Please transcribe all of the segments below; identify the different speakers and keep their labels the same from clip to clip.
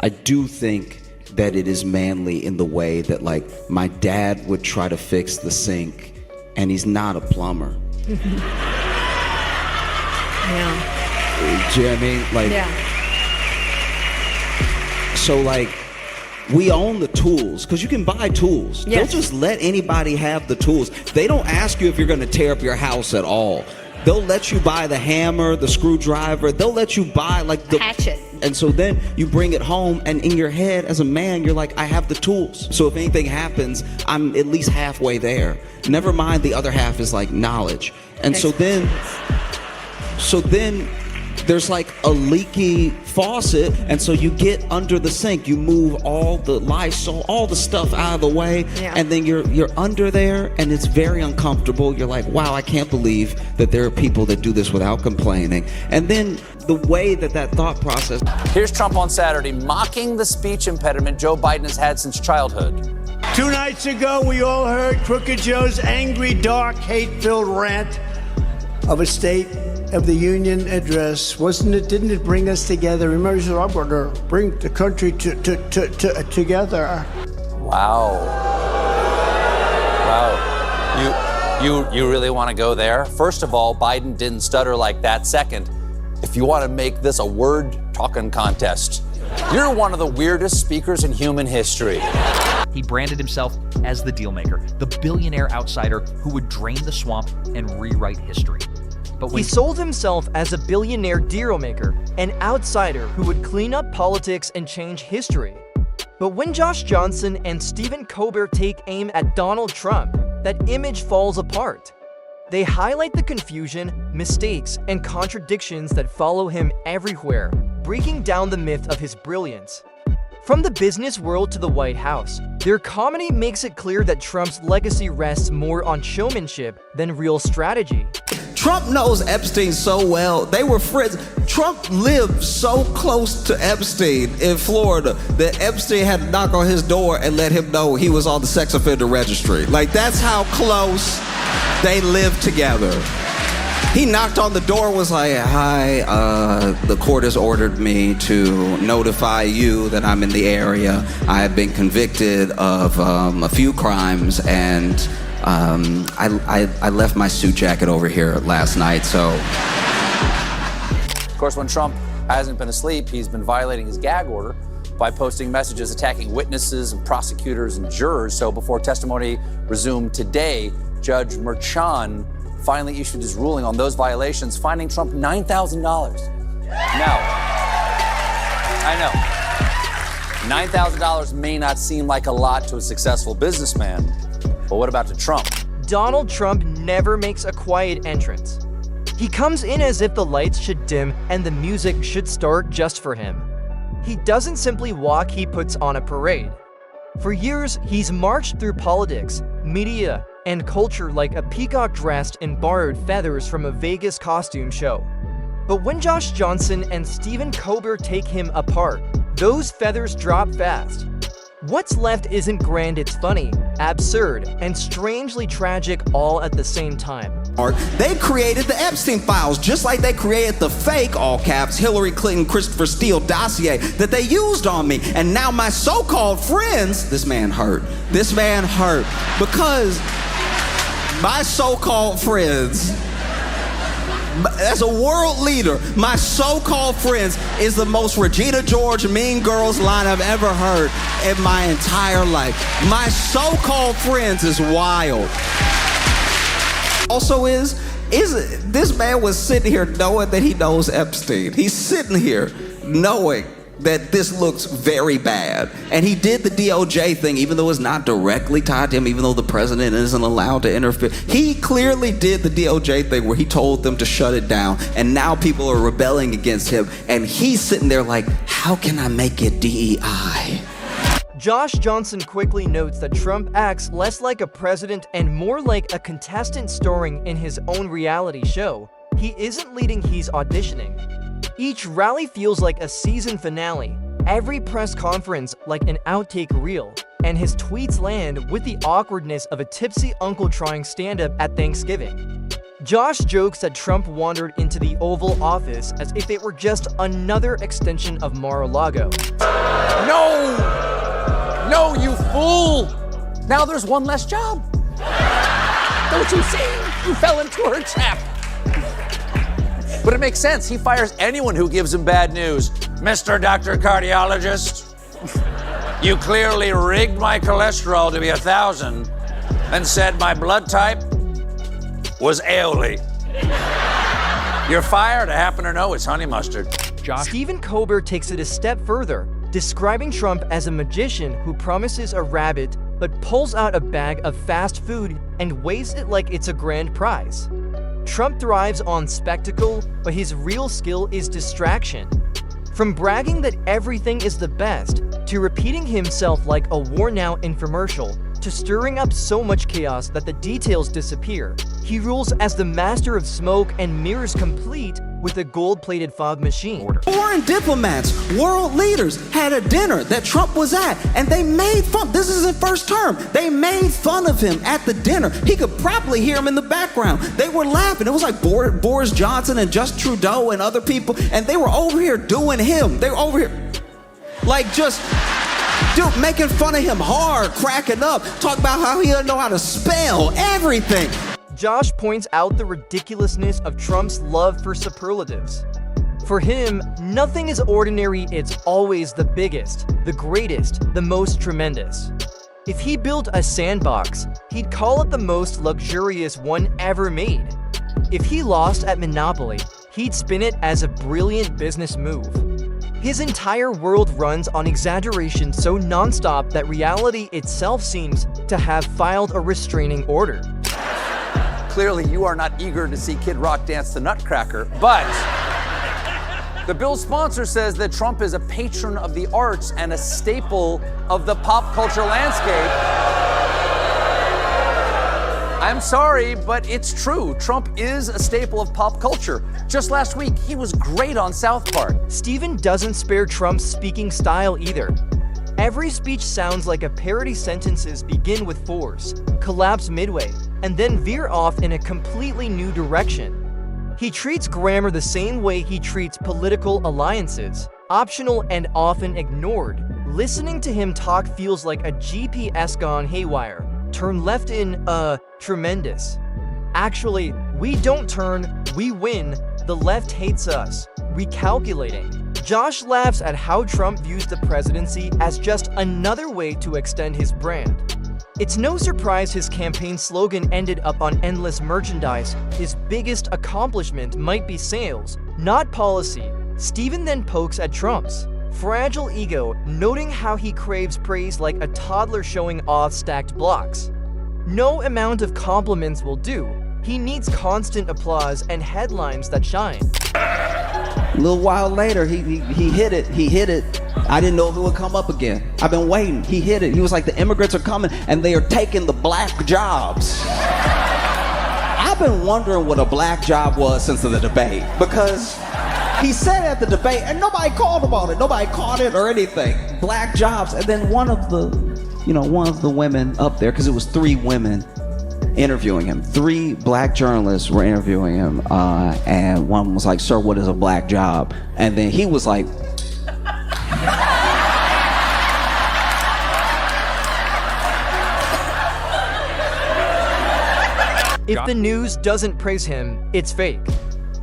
Speaker 1: I do think that it is manly in the way that, like, my dad would try to fix the sink, and he's not a plumber.
Speaker 2: Yeah.
Speaker 1: Do you know what I mean? Like,
Speaker 2: Yeah.
Speaker 1: so, like, we own the tools, because you can buy tools.
Speaker 2: Yes.
Speaker 1: They'll just let anybody have the tools. They don't ask you if you're going to tear up your house at all. They'll let you buy the hammer, the screwdriver. They'll let you buy, like, the
Speaker 2: hatchet.
Speaker 1: And so then you bring it home, and in your head as a man, you're like, I have the tools. So if anything happens, I'm at least halfway there. Never mind, the other half is like knowledge. And so then there's like a leaky faucet, and so you get under the sink, you move all the Lysol, all the stuff out of the way, and then you're under there, and it's very uncomfortable. You're like, wow, I can't believe that there are people that do this without complaining. And then the way that thought process.
Speaker 3: Here's Trump on Saturday mocking the speech impediment Joe Biden has had since childhood.
Speaker 4: 2 nights ago, we all heard Crooked Joe's angry, dark, hate-filled rant of a State of the Union address. Didn't it bring us together? Remember, he said, I'm going to bring the country together.
Speaker 3: Wow. You really want to go there? First of all, Biden didn't stutter like that. Second, if you want to make this a word-talking contest, you're one of the weirdest speakers in human history.
Speaker 5: He branded himself as the dealmaker, the billionaire outsider who would drain the swamp and rewrite history. But
Speaker 6: he sold himself as a billionaire dealmaker, an outsider who would clean up politics and change history. But when Josh Johnson and Stephen Colbert take aim at Donald Trump, that image falls apart. They highlight the confusion, mistakes, and contradictions that follow him everywhere, breaking down the myth of his brilliance. From the business world to the White House, their comedy makes it clear that Trump's legacy rests more on showmanship than real strategy.
Speaker 1: Trump knows Epstein so well. They were friends. Trump lived so close to Epstein in Florida that Epstein had to knock on his door and let him know he was on the sex offender registry. Like, that's how close they lived together. He knocked on the door, was like, hi, the court has ordered me to notify you that I'm in the area. I have been convicted of a few crimes, and I left my suit jacket over here last night, so.
Speaker 3: Of course, when Trump hasn't been asleep, he's been violating his gag order by posting messages attacking witnesses and prosecutors and jurors. So before testimony resumed today, Judge Merchan finally issued his ruling on those violations, fining Trump $9,000. Now, I know, $9,000 may not seem like a lot to a successful businessman, but what about to Trump?
Speaker 6: Donald Trump never makes a quiet entrance. He comes in as if the lights should dim and the music should start just for him. He doesn't simply walk, he puts on a parade. For years, he's marched through politics, media, and culture like a peacock dressed in borrowed feathers from a Vegas costume show. But when Josh Johnson and Stephen Colbert take him apart, those feathers drop fast. What's left isn't grand, it's funny, absurd, and strangely tragic all at the same time.
Speaker 1: They created the Epstein files, just like they created the fake, all caps, Hillary Clinton, Christopher Steele dossier that they used on me. And now my so-called friends, this man hurt because my so-called friends, as a world leader, my so-called friends is the most Regina George Mean Girls line I've ever heard in my entire life. My so-called friends is wild. Also is this man was sitting here knowing that he knows Epstein. He's sitting here knowing that this looks very bad. And he did the DOJ thing, even though it's not directly tied to him, even though the president isn't allowed to interfere. He clearly did the DOJ thing where he told them to shut it down, and now people are rebelling against him, and he's sitting there like, how can I make it DEI?
Speaker 6: Josh Johnson quickly notes that Trump acts less like a president and more like a contestant starring in his own reality show. He isn't leading, he's auditioning. Each rally feels like a season finale, every press conference like an outtake reel, and his tweets land with the awkwardness of a tipsy uncle trying stand-up at Thanksgiving. Josh jokes that Trump wandered into the Oval Office as if it were just another extension of Mar-a-Lago.
Speaker 3: No, you fool! Now there's one less job. Don't you see? You fell into her trap. But it makes sense. He fires anyone who gives him bad news. Mr. Dr. Cardiologist, you clearly rigged my cholesterol to be 1,000 and said my blood type was aioli. You're fired. I happen to know it's honey mustard.
Speaker 6: Stephen Colbert takes it a step further, describing Trump as a magician who promises a rabbit but pulls out a bag of fast food and waves it like it's a grand prize. Trump thrives on spectacle, but his real skill is distraction. From bragging that everything is the best, to repeating himself like a worn-out infomercial, to stirring up so much chaos that the details disappear, he rules as the master of smoke and mirrors complete with a gold-plated fog machine.
Speaker 1: Foreign diplomats, world leaders had a dinner that Trump was at, and they made fun. This is his first term. They made fun of him at the dinner. He could probably hear him in the background. They were laughing. It was like Boris Johnson and Justin Trudeau and other people, and they were over here doing him. They were over here, like just making fun of him hard, cracking up, talk about how he doesn't know how to spell, everything.
Speaker 6: Josh points out the ridiculousness of Trump's love for superlatives. For him, nothing is ordinary, it's always the biggest, the greatest, the most tremendous. If he built a sandbox, he'd call it the most luxurious one ever made. If he lost at Monopoly, he'd spin it as a brilliant business move. His entire world runs on exaggeration so nonstop that reality itself seems to have filed a restraining order.
Speaker 3: Clearly, you are not eager to see Kid Rock dance the Nutcracker, but the bill's sponsor says that Trump is a patron of the arts and a staple of the pop culture landscape. I'm sorry, but it's true. Trump is a staple of pop culture. Just last week, he was great on South Park.
Speaker 6: Stephen doesn't spare Trump's speaking style either. Every speech sounds like a parody. Sentences begin with force, collapse midway, and then veer off in a completely new direction. He treats grammar the same way he treats political alliances, optional and often ignored. Listening to him talk feels like a GPS gone haywire. Turn left in, tremendous. Actually, we don't turn, we win. The left hates us. Recalculating. Josh laughs at how Trump views the presidency as just another way to extend his brand. It's no surprise his campaign slogan ended up on endless merchandise. His biggest accomplishment might be sales, not policy. Stephen then pokes at Trump's fragile ego, noting how he craves praise like a toddler showing off stacked blocks. No amount of compliments will do. He needs constant applause and headlines that shine.
Speaker 1: A little while later, he hit it. He hit it. I didn't know if it would come up again. I've been waiting. He hit it. He was like, the immigrants are coming and they are taking the black jobs. I've been wondering what a black job was since the debate, because he said at the debate and nobody called him on it. Nobody caught it or anything. Black jobs. And then one of the women up there, because it was 3 women interviewing him. 3 black journalists were interviewing him, and one was like, "Sir, what is a black job?" And then he was like,
Speaker 6: If the news doesn't praise him, it's fake.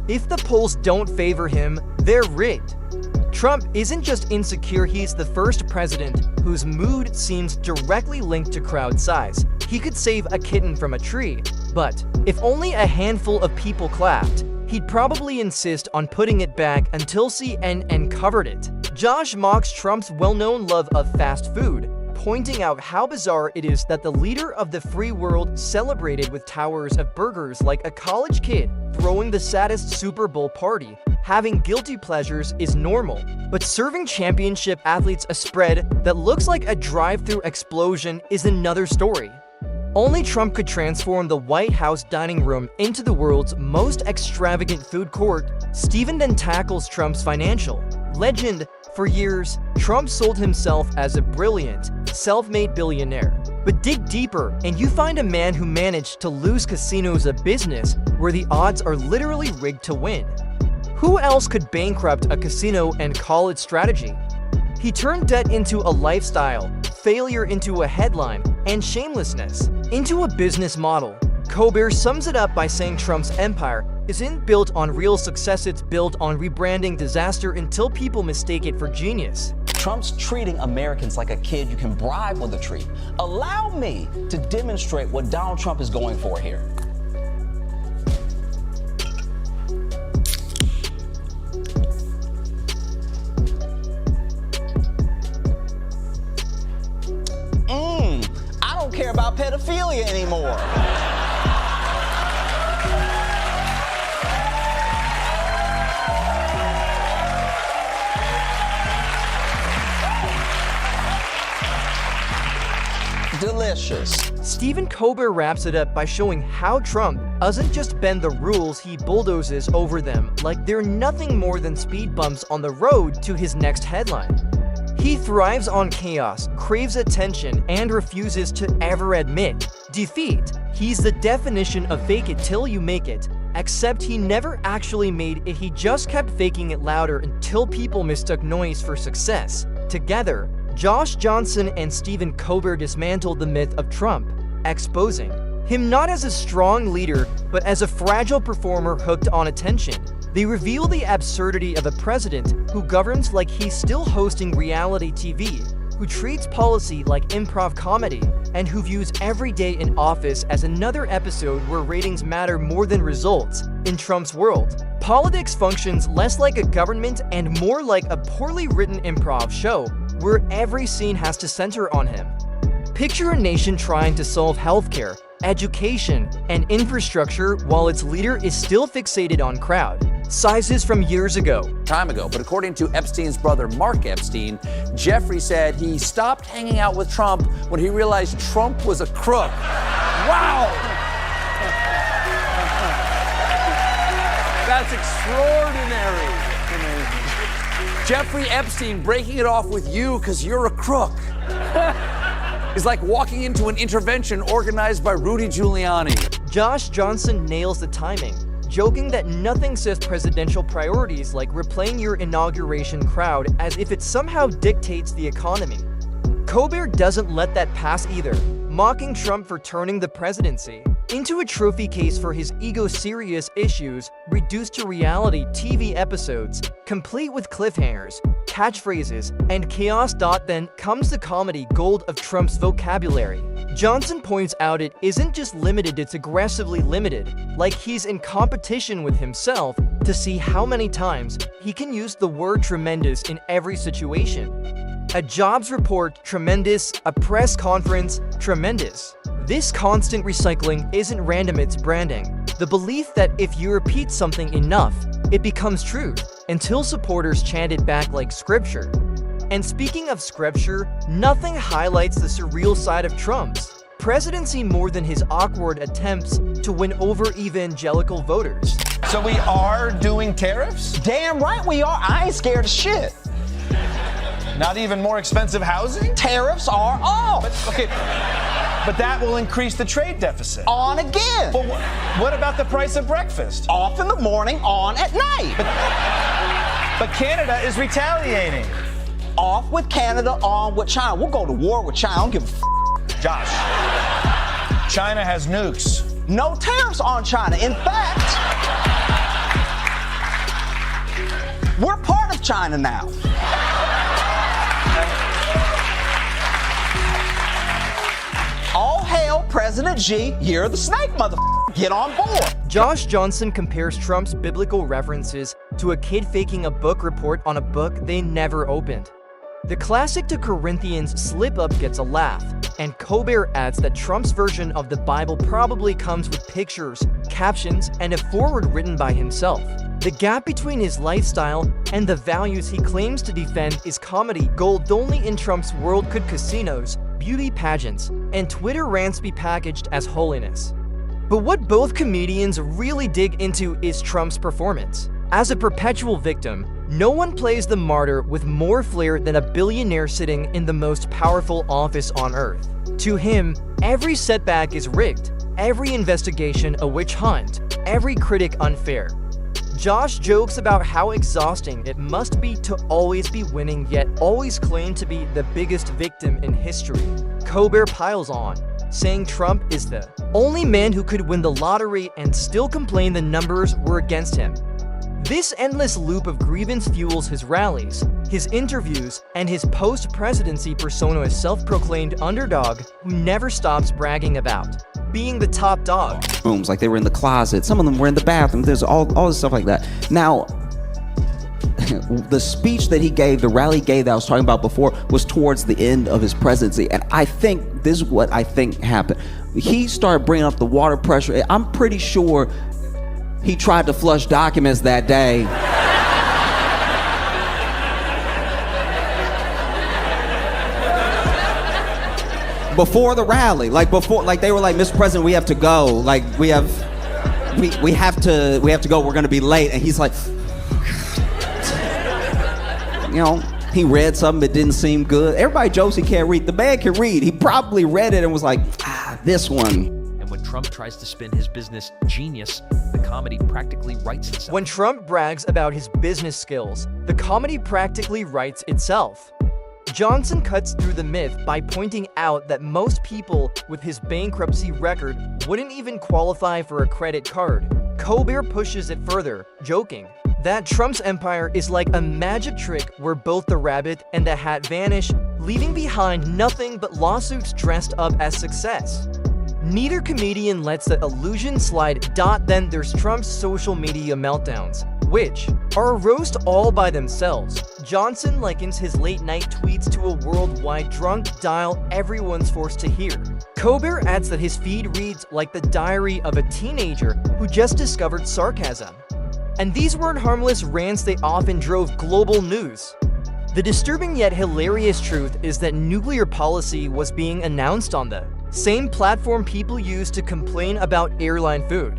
Speaker 6: If the polls don't favor him, they're rigged. Trump isn't just insecure, he's the first president whose mood seems directly linked to crowd size. He could save a kitten from a tree, but if only a handful of people clapped, he'd probably insist on putting it back until CNN covered it. Josh mocks Trump's well-known love of fast food, pointing out how bizarre it is that the leader of the free world celebrated with towers of burgers like a college kid throwing the saddest Super Bowl party. Having guilty pleasures is normal, but serving championship athletes a spread that looks like a drive-through explosion is another story. Only Trump could transform the White House dining room into the world's most extravagant food court. Stephen then tackles Trump's financial legend. For years, Trump sold himself as a brilliant, self-made billionaire. But dig deeper, and you find a man who managed to lose casinos a business where the odds are literally rigged to win. Who else could bankrupt a casino and call it strategy? He turned debt into a lifestyle, failure into a headline, and shamelessness into a business model. Colbert sums it up by saying Trump's empire isn't built on real success, it's built on rebranding disaster until people mistake it for genius.
Speaker 7: Trump's treating Americans like a kid you can bribe with a treat. Allow me to demonstrate what Donald Trump is going for here. I don't care about pedophilia anymore. Delicious.
Speaker 6: Stephen Colbert wraps it up by showing how Trump doesn't just bend the rules, he bulldozes over them like they're nothing more than speed bumps on the road to his next headline. He thrives on chaos, craves attention, and refuses to ever admit defeat. He's the definition of fake it till you make it, except he never actually made it, he just kept faking it louder until people mistook noise for success. Together, Josh Johnson and Stephen Colbert dismantled the myth of Trump, exposing him not as a strong leader, but as a fragile performer hooked on attention. They reveal the absurdity of a president who governs like he's still hosting reality TV, who treats policy like improv comedy, and who views every day in office as another episode where ratings matter more than results. In Trump's world, politics functions less like a government and more like a poorly written improv show, where every scene has to center on him. Picture a nation trying to solve healthcare, education, and infrastructure while its leader is still fixated on crowd sizes from years ago.
Speaker 3: But according to Epstein's brother, Mark Epstein, Jeffrey said he stopped hanging out with Trump when he realized Trump was a crook. Wow! That's extraordinary. Jeffrey Epstein breaking it off with you because you're a crook. It's like walking into an intervention organized by Rudy Giuliani.
Speaker 6: Josh Johnson nails the timing, joking that nothing says presidential priorities like replaying your inauguration crowd as if it somehow dictates the economy. Colbert doesn't let that pass either, mocking Trump for turning the presidency into a trophy case for his ego-serious issues reduced to reality TV episodes, complete with cliffhangers, catchphrases, and chaos. Then comes the comedy gold of Trump's vocabulary. Johnson points out it isn't just limited, it's aggressively limited, like he's in competition with himself to see how many times he can use the word tremendous in every situation. A jobs report, tremendous. A press conference, tremendous. This constant recycling isn't random, it's branding. The belief that if you repeat something enough, it becomes truth, until supporters chant it back like scripture. And speaking of scripture, nothing highlights the surreal side of Trump's presidency more than his awkward attempts to win over evangelical voters.
Speaker 8: So we are doing tariffs?
Speaker 7: Damn right we are. I ain't scared of shit.
Speaker 8: Not even more expensive housing?
Speaker 7: Tariffs are off.
Speaker 8: But that will increase the trade deficit.
Speaker 7: On again.
Speaker 8: But what about the price of breakfast?
Speaker 7: Off in the morning, on at night.
Speaker 8: But Canada is retaliating.
Speaker 7: Off with Canada, on with China. We'll go to war with China. I don't give a f.
Speaker 8: Josh, China has nukes.
Speaker 7: No tariffs on China. In fact, we're part of China now. All hail President Xi, you're the snake, motherfucker. Get on board.
Speaker 6: Josh Johnson compares Trump's biblical references to a kid faking a book report on a book they never opened. The classic to Corinthians slip-up gets a laugh, and Colbert adds that Trump's version of the Bible probably comes with pictures, captions, and a foreword written by himself. The gap between his lifestyle and the values he claims to defend is comedy gold. Only in Trump's world could casinos, beauty pageants, and Twitter rants be packaged as holiness. But what both comedians really dig into is Trump's performance. As a perpetual victim, no one plays the martyr with more flair than a billionaire sitting in the most powerful office on earth. To him, every setback is rigged, every investigation a witch hunt, every critic unfair. Josh jokes about how exhausting it must be to always be winning yet always claim to be the biggest victim in history. Colbert piles on, saying Trump is the only man who could win the lottery and still complain the numbers were against him. This endless loop of grievance fuels his rallies, his interviews, and his post-presidency persona as self-proclaimed underdog who never stops bragging about being the top dog.
Speaker 1: Rooms, like they were in the closet. Some of them were in the bathroom. There's all this stuff like that. Now, the speech that he gave, the rally he gave that I was talking about before, was towards the end of his presidency. And I think this is what I think happened. He started bringing up the water pressure. I'm pretty sure he tried to flush documents that day. Before the rally, like they were like, Mr. President, we have to go. Like we have to go. We're gonna be late. And he's like, you know, he read something that didn't seem good. Everybody jokes he can't read. The man can read. He probably read it and was like, this one.
Speaker 5: And when Trump tries to spin his business genius, the comedy practically writes itself.
Speaker 6: When Trump brags about his business skills, the comedy practically writes itself. Johnson cuts through the myth by pointing out that most people with his bankruptcy record wouldn't even qualify for a credit card. Colbert pushes it further, joking that Trump's empire is like a magic trick where both the rabbit and the hat vanish, leaving behind nothing but lawsuits dressed up as success. Neither comedian lets the illusion slide. Then there's Trump's social media meltdowns, which are a roast all by themselves. Johnson likens his late-night tweets to a worldwide drunk dial everyone's forced to hear. Colbert adds that his feed reads like the diary of a teenager who just discovered sarcasm. And these weren't harmless rants, they often drove global news. The disturbing yet hilarious truth is that nuclear policy was being announced on the same platform people use to complain about airline food.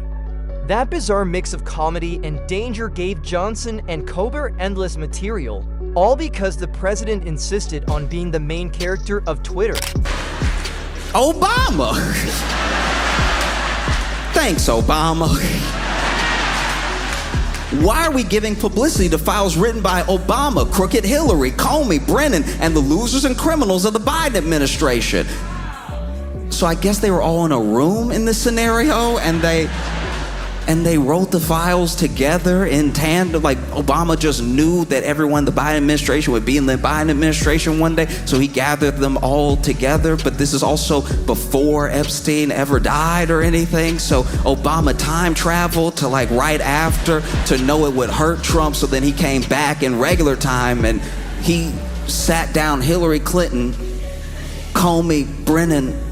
Speaker 6: That bizarre mix of comedy and danger gave Johnson and Colbert endless material, all because the president insisted on being the main character of Twitter.
Speaker 1: Obama! Thanks, Obama. Why are we giving publicity to files written by Obama, Crooked Hillary, Comey, Brennan, and the losers and criminals of the Biden administration? So I guess they were all in a room in this scenario, and they wrote the files together in tandem. Like Obama just knew that everyone in the Biden administration would be in the Biden administration one day, so he gathered them all together. But this is also before Epstein ever died or anything, so Obama time traveled to like right after to know it would hurt Trump, so then he came back in regular time and he sat down Hillary Clinton, Comey, Brennan,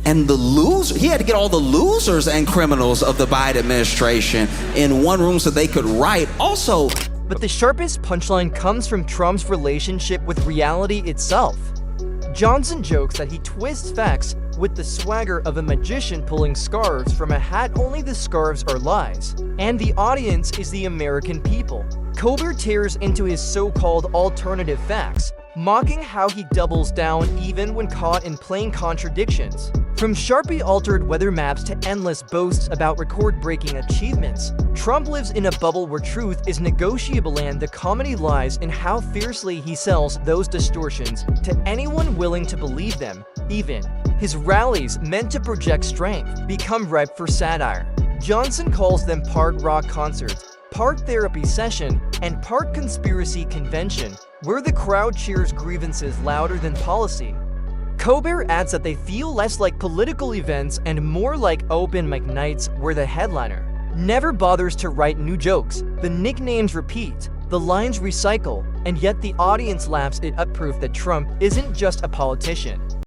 Speaker 1: and the loser. He had to get all the losers and criminals of the Biden administration in one room so they could write. Also,
Speaker 6: but the sharpest punchline comes from Trump's relationship with reality itself. Johnson jokes that he twists facts with the swagger of a magician pulling scarves from a hat. Only the scarves are lies, and the audience is the American people. Colbert tears into his so-called alternative facts, mocking how he doubles down even when caught in plain contradictions. From Sharpie-altered weather maps to endless boasts about record-breaking achievements, Trump lives in a bubble where truth is negotiable, and the comedy lies in how fiercely he sells those distortions to anyone willing to believe them. Even his rallies, meant to project strength, become ripe for satire. Johnson calls them part rock concerts, part therapy session, and part conspiracy convention, where the crowd cheers grievances louder than policy. Colbert adds that they feel less like political events and more like open mic nights where the headliner never bothers to write new jokes, the nicknames repeat, the lines recycle, and yet the audience laughs it up, proof that Trump isn't just a politician.